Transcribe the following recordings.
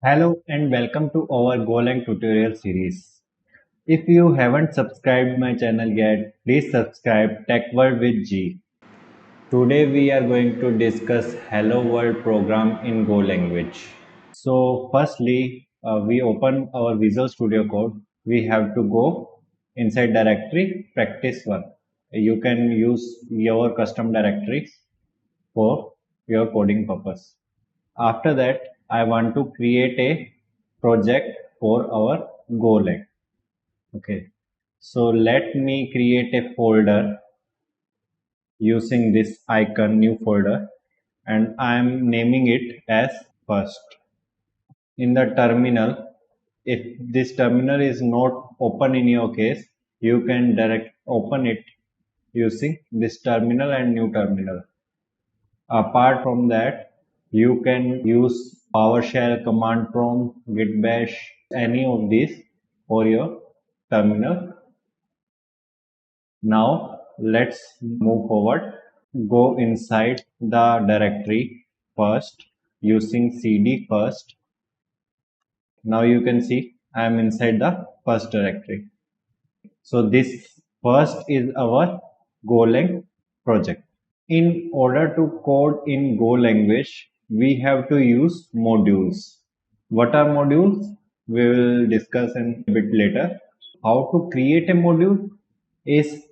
Hello and welcome to our GoLang tutorial series. If you haven't subscribed my channel yet, please subscribe Tech World with G. Today we are going to discuss Hello World program in Go language. So firstly, we open our Visual Studio Code. We have to go inside directory practice 1. You can use your custom directories for your coding purpose. After that, I want to create a project for our GoLang. Okay, so let me create a folder using this icon, new folder, and I'm naming it as first. In the terminal, if this terminal is not open in your case, you can direct open it using this terminal and new terminal. Apart from that, you can use PowerShell, command prompt, git bash, any of these for your terminal. Now let's move forward. Go inside the directory first using cd first. Now you can see I am inside the first directory. So this first is our GoLang project. In order to code in Go language, we have to use modules. What are modules? We will discuss in a bit later. How to create a module is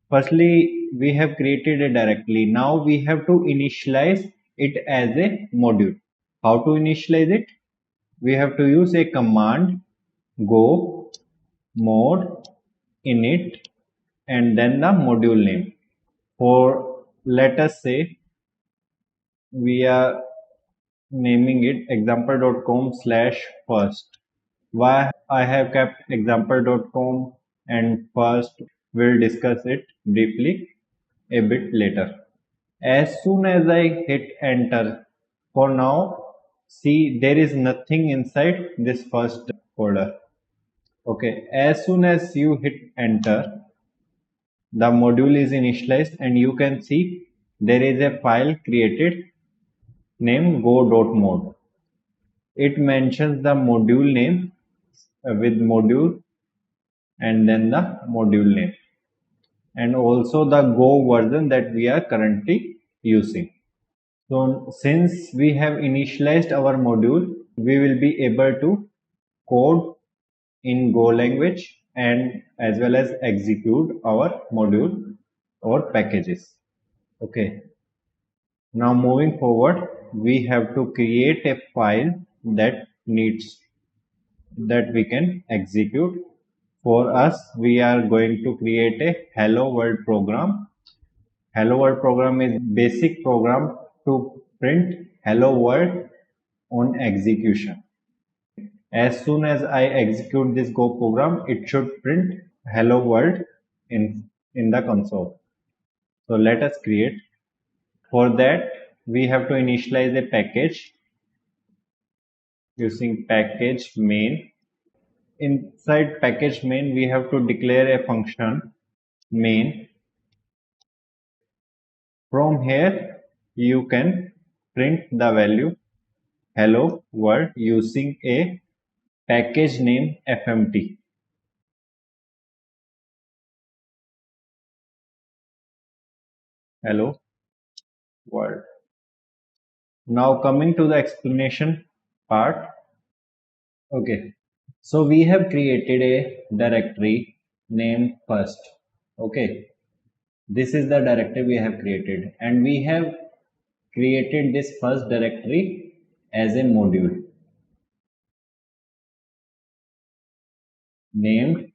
firstly we have created a directory. Now we have to initialize it as a module. How to initialize it? We have to use a command go mod init and then the module name. For let us say we are naming it example.com/first. Why I have kept example.com and first, we'll discuss it briefly a bit later. As soon as I hit enter, for now, see there is nothing inside this first folder. Okay, as soon as you hit enter, the module is initialized and you can see there is a file created named go.mod. It mentions the module name with module and then the module name and also the Go version that we are currently using. So since we have initialized our module, we will be able to code in Go language and as well as execute our module or packages. Okay. Now moving forward, we have to create a file that needs that we can execute. For us, we are going to create a hello world program. Hello world program is basic program to print hello world on execution. As soon as I execute this Go program, it should print hello world in the console. So let us create. For that, we have to initialize a package using package main. Inside package main, we have to declare a function main. From here, you can print the value hello world using a package name fmt. Hello world. Now coming to the explanation part. Okay, so we have created a directory named first. Okay, this is the directory we have created and we have created this first directory as a module named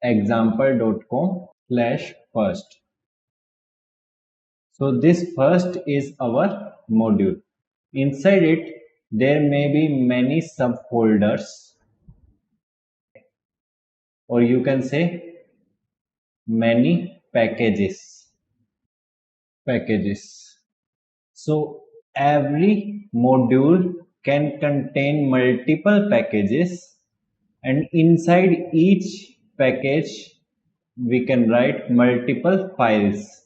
example.com/first. So this first is our module. Inside it, there may be many subfolders, or you can say many packages. Packages. So every module can contain multiple packages, and inside each package, we can write multiple files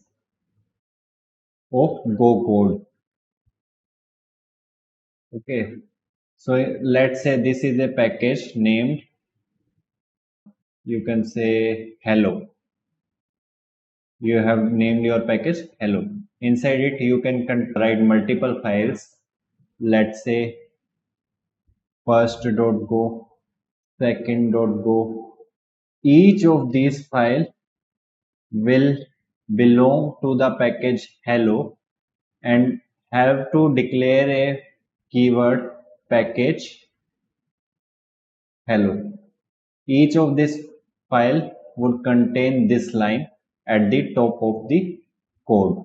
of Go code. Okay. So let's say this is a package named, you can say hello. You have named your package hello. Inside it you can write multiple files. Let's say first.go, second.go. Each of these files will belong to the package hello and have to declare a keyword package hello. Each of this file would contain this line at the top of the code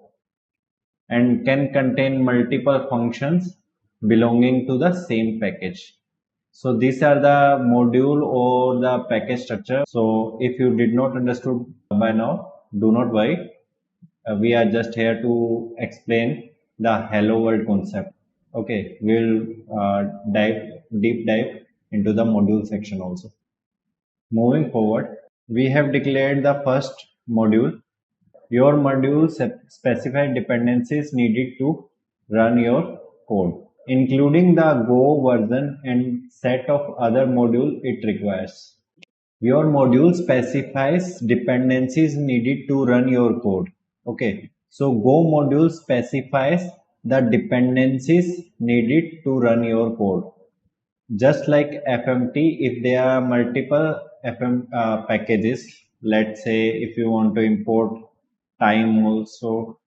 and can contain multiple functions belonging to the same package. So these are the module or the package structure. So if you did not understood by now, do not worry. We are just here to explain the hello world concept. Okay, we'll deep dive into the module section also. Moving forward, we have declared the first module. Your module specifies dependencies needed to run your code, including the Go version and set of other modules it requires. Your module specifies dependencies needed to run your code. Okay, so Go module specifies the dependencies needed to run your code. Just like FMT, if there are multiple FM packages, let's say if you want to import time also,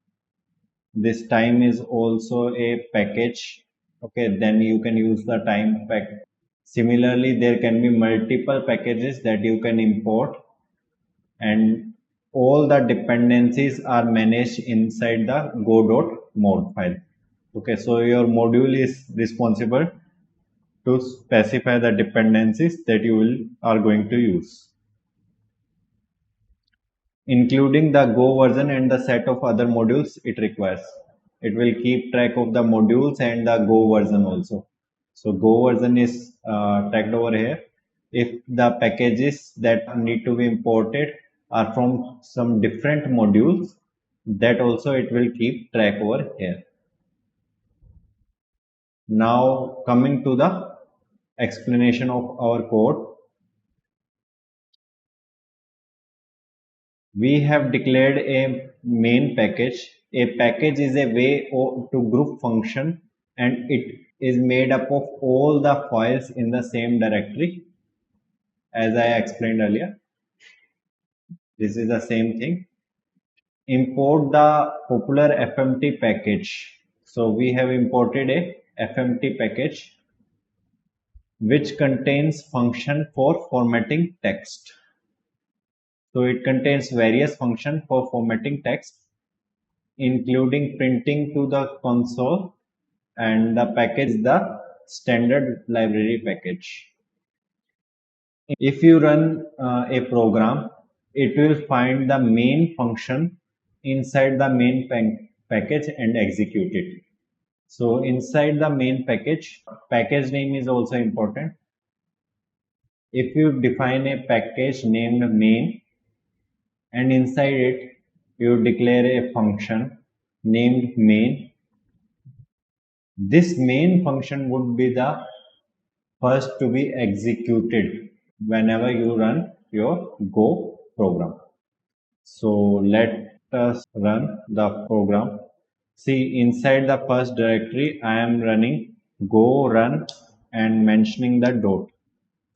this time is also a package. Okay, then you can use the time pack. Similarly, there can be multiple packages that you can import, and all the dependencies are managed inside the go.mod file. Okay, so your module is responsible to specify the dependencies that are going to use, including the Go version and the set of other modules it requires. It will keep track of the modules and the Go version also. So Go version is tagged over here. If the packages that need to be imported are from some different modules, that also it will keep track over here. Now coming to the explanation of our code, we have declared a main package. A package is a way to group function, and it is made up of all the files in the same directory. As I explained earlier, this is the same thing. Import the popular FMT package. So we have imported a FMT package which contains function for formatting text. So it contains various functions for formatting text, including printing to the console, and the package is the standard library package. If you run a program, it will find the main function inside the main package and execute it. So inside the main package name is also important. If you define a package named main and inside it you declare a function named main, this main function would be the first to be executed whenever you run your Go program. So let us run the program. See, inside the first directory, I am running go run and mentioning the dot.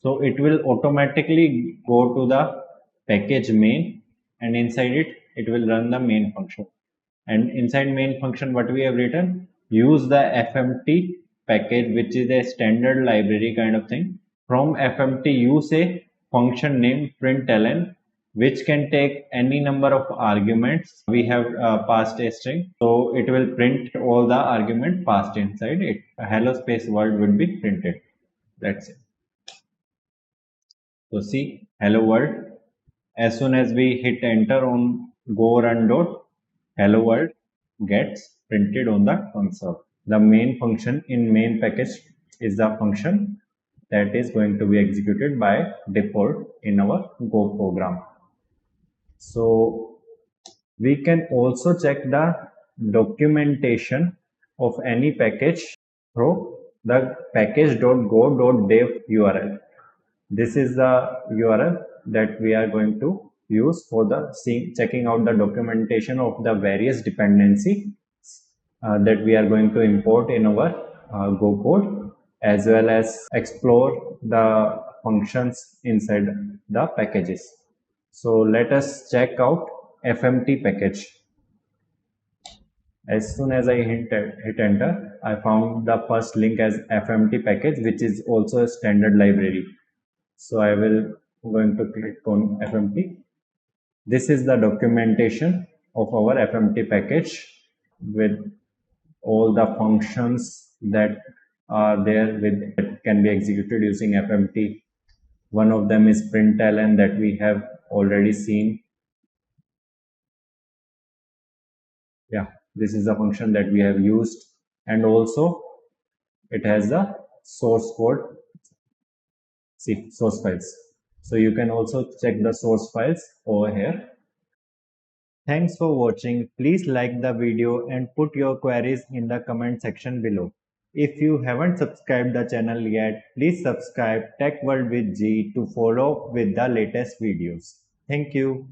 So it will automatically go to the package main, and inside it, it will run the main function. And inside main function, what we have written, use the FMT package, which is a standard library kind of thing. From FMT, use a function named println, which can take any number of arguments. We have passed a string, so it will print all the argument passed inside it. A hello space world will be printed. That's it. So see, hello world. As soon as we hit enter on go run dot, hello world gets printed on the console. The main function in main package is the function that is going to be executed by default in our Go program. So we can also check the documentation of any package through the package.go.dev URL. This is the URL that we are going to use for the checking out the documentation of the various dependency that we are going to import in our Go code, as well as explore the functions inside the packages. So let us check out FMT package. As soon as I hit enter, I found the first link as FMT package, which is also a standard library. So I will going to click on FMT. This is the documentation of our FMT package with all the functions that are there with that can be executed using FMT. One of them is println that we have already seen. Yeah, this is the function that we have used, and also it has the source code, see source files. So you can also check the source files over here. Thanks for watching. Please like the video and put your queries in the comment section below. If you haven't subscribed the channel yet, please subscribe Tech World with G to follow up with the latest videos. Thank you.